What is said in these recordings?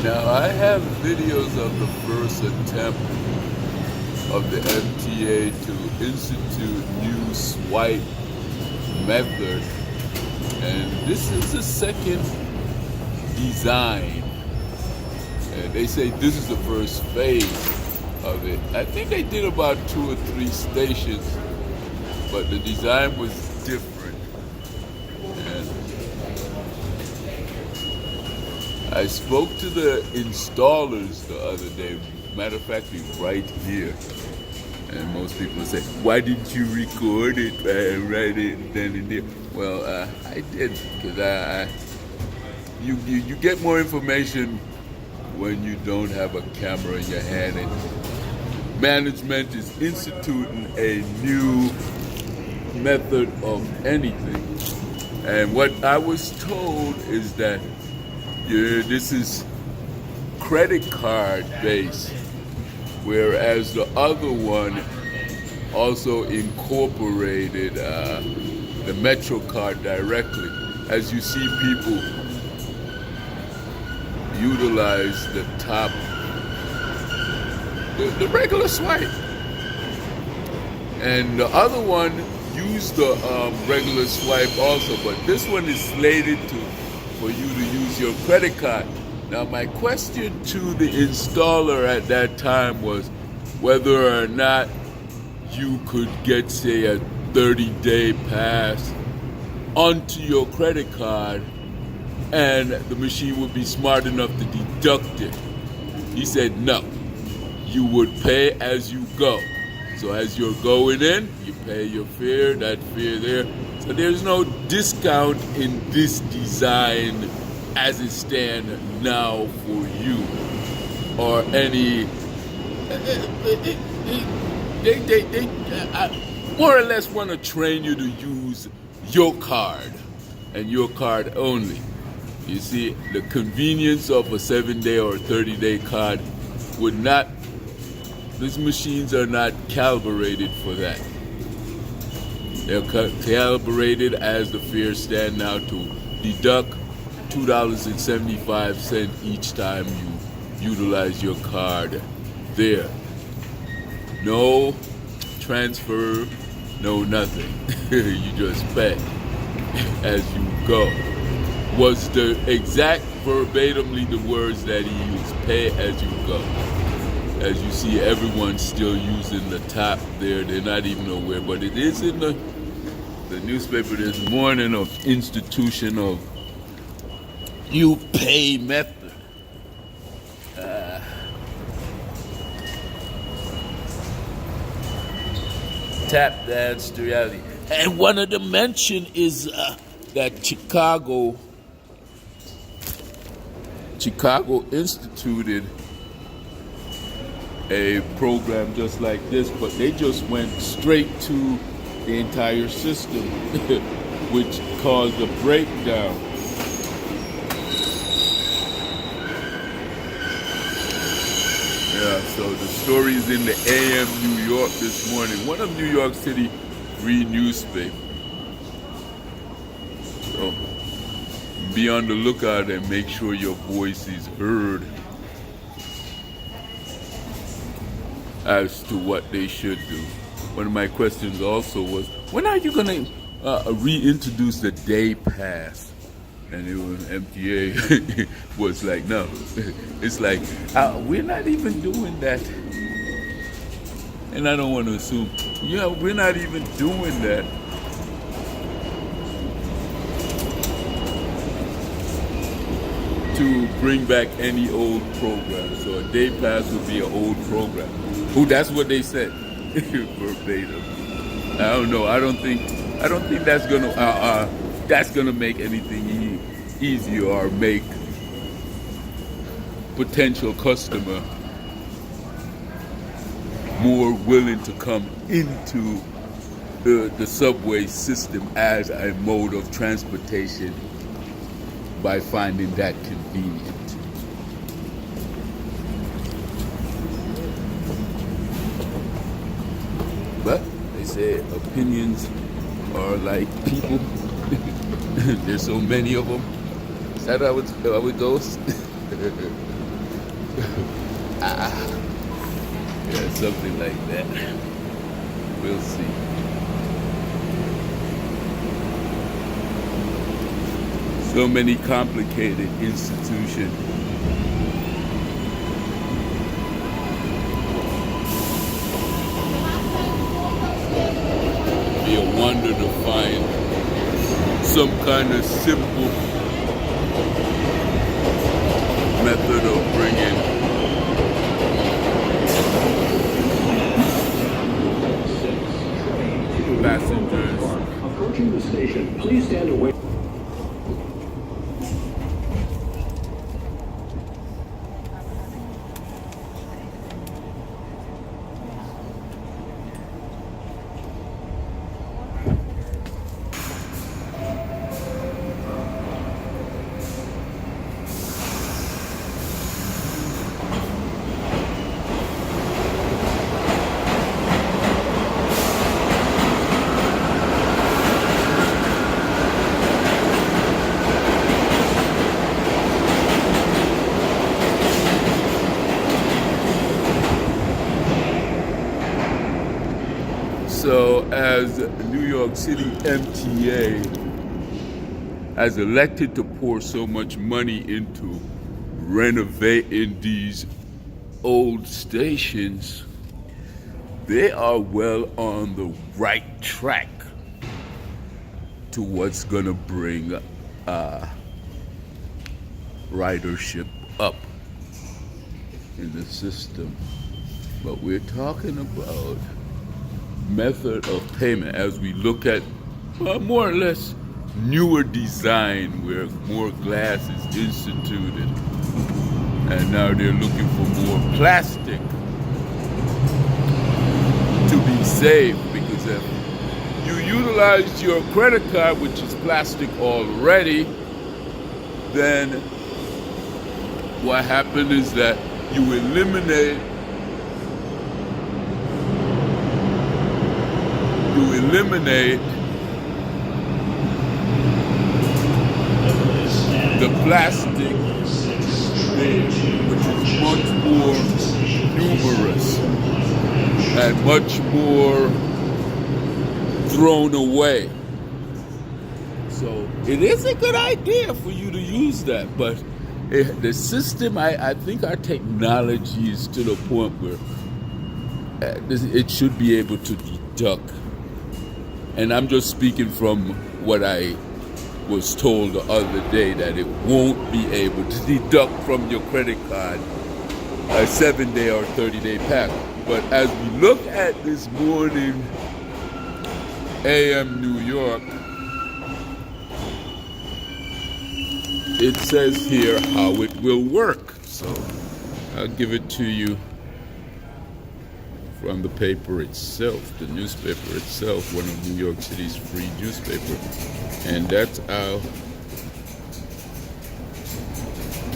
Now I have videos of the first attempt of the MTA to institute new swipe method, and this is the second design. And they say this is the first phase of it. I think they did about 2 or 3 stations, but the design was different. And I spoke to the installers the other day. Matter of fact, right here. And most people say, "Why didn't you record it right it then and there?" Well, I did, because you get more information when you don't have a camera in your hand. And management is instituting a new method of anything. And what I was told is that this is credit card based, whereas the other one also incorporated the Metro card directly. As you see people utilize the top, the regular swipe, and the other one used the regular swipe also, but this one is slated for you to use your credit card. Now, my question to the installer at that time was whether or not you could get, say, a 30-day pass onto your credit card and the machine would be smart enough to deduct it. He said no. You would pay as you go. So as you're going in, you pay your fare, that fare there. So there's no discount in this design as it stands now for you, or any. They more or less want to train you to use your card and your card only. You see, the convenience of a 7-day or 30-day card would not. These machines are not calibrated for that. They're calibrated as the fares stand now to deduct $2.75 each time you utilize your card there. No transfer, no nothing. You just pay as you go. Was the exact verbatimly the words that he used, pay as you go. As you see, everyone's still using the top there. They're not even aware, but it is in the newspaper this morning of institution of you pay method. Tap dance to reality. And one of the mention is that Chicago instituted a program just like this, but they just went straight to the entire system, which caused a breakdown. Yeah, so the story is in the AM New York this morning, one of New York City free newspaper. So be on the lookout and make sure your voice is heard as to what they should do. One of my questions also was, when are you going to reintroduce the day pass? And it was MTA was like, no. It's like, we're not even doing that. And I don't want to assume, we're not even doing that. To bring back any old program. So a day pass would be an old program. Oh, that's what they said. Verbatim. I don't know. I don't think that's gonna make anything easier or make potential customer more willing to come into the subway system as a mode of transportation by finding that convenient. But they say opinions are like people. There's so many of them. Is that how it goes? Yeah, something like that. We'll see. So many complicated institutions. Be a wonder to find some kind of simple method of bringing passengers. Approaching the station, please stand away. So as New York City MTA has elected to pour so much money into renovating these old stations, they are well on the right track to what's gonna bring ridership up in the system. But we're talking about method of payment as we look at more or less newer design where more glass is instituted, and now they're looking for more plastic to be saved, because if you utilize your credit card, which is plastic already, then what happened is that you eliminate the plastic there, which is much more numerous and much more thrown away. So it is a good idea for you to use that, but the system, I think our technology is to the point where it should be able to deduct. And I'm just speaking from what I was told the other day, that it won't be able to deduct from your credit card a 7-day or 30-day pack. But as we look at this morning AM New York, it says here how it will work. So I'll give it to you from the paper itself, the newspaper itself, one of New York City's free newspaper. And that's how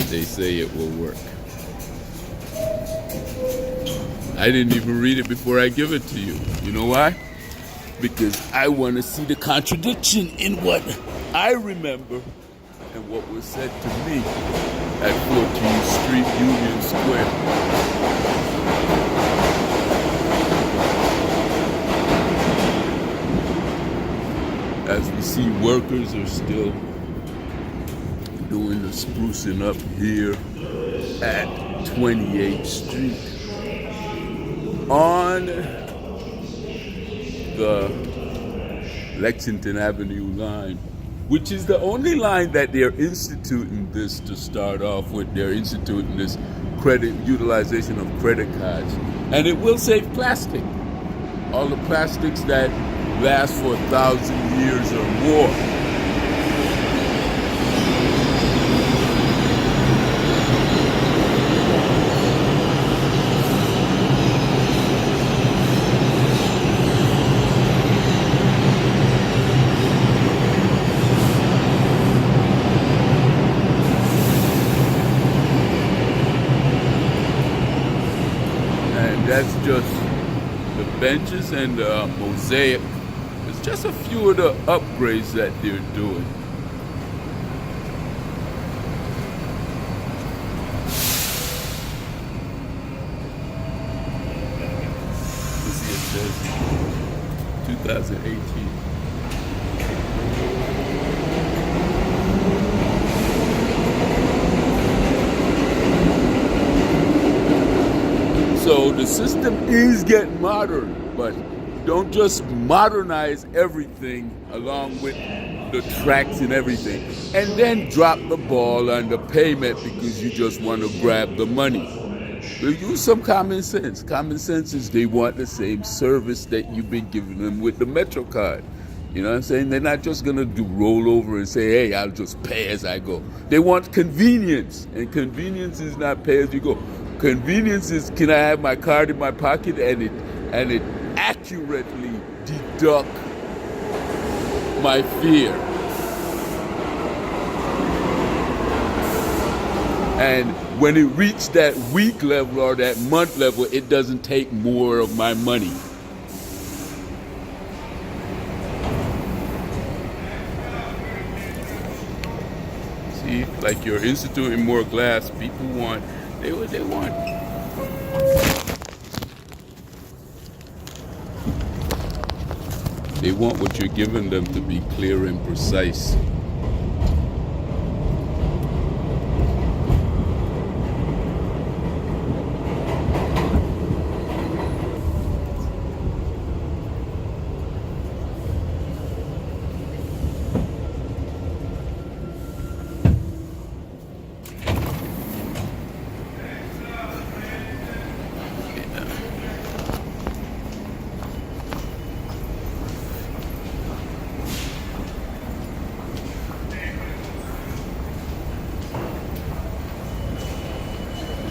they say it will work. I didn't even read it before I give it to you. You know why? Because I want to see the contradiction in what I remember and what was said to me at 14th Street, Union Square. As we see, workers are still doing the sprucing up here at 28th Street on the Lexington Avenue line, which is the only line that they're instituting this to start off with. They're instituting this utilization of credit cards. And it will save plastic. All the plastics that last for 1,000 years or more. And that's just the benches and the mosaic. It's just a few of the upgrades that they're doing. 2018. So the system is getting modern, but don't just modernize everything along with the tracks and everything, and then drop the ball on the payment because you just want to grab the money. Use some common sense. Common sense is they want the same service that you've been giving them with the Metro card. You know what I'm saying? They're not just going to do roll over and say, hey, I'll just pay as I go. They want convenience, and convenience is not pay as you go. Convenience is, can I have my card in my pocket and it accurately deduct my fare. And when it reached that week level or that month level, it doesn't take more of my money. See, like you're instituting more glass, people want, they want. They want what you're giving them to be clear and precise.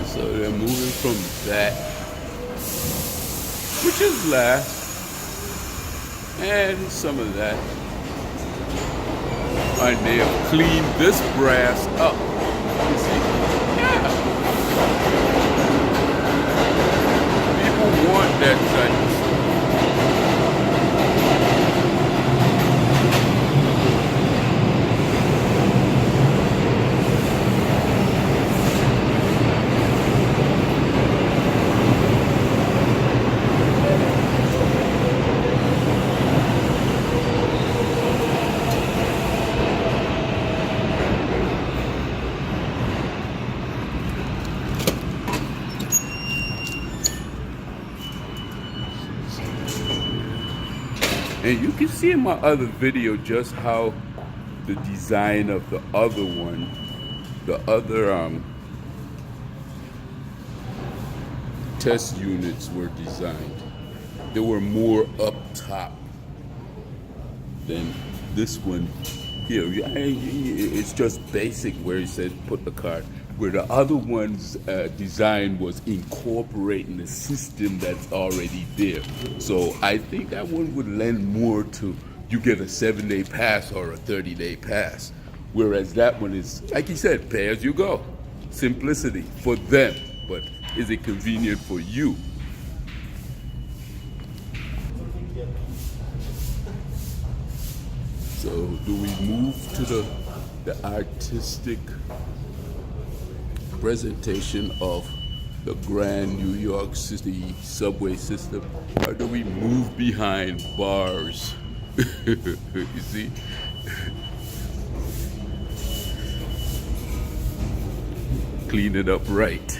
So they're moving from that, which is last, and some of that. And they have cleaned this brass up. You see? Yeah. People want that type of stuff. And you can see in my other video just how the design of the other one, the other test units were designed. They were more up top than this one here. It's just basic where he said put the card. Where the other one's design was incorporating the system that's already there. So I think that one would lend more to you get a 7-day pass or a 30-day pass. Whereas that one is, like you said, pay as you go. Simplicity for them, but is it convenient for you? So do we move to the artistic presentation of the grand New York City subway system, or do we move behind bars? You see? Clean it up right.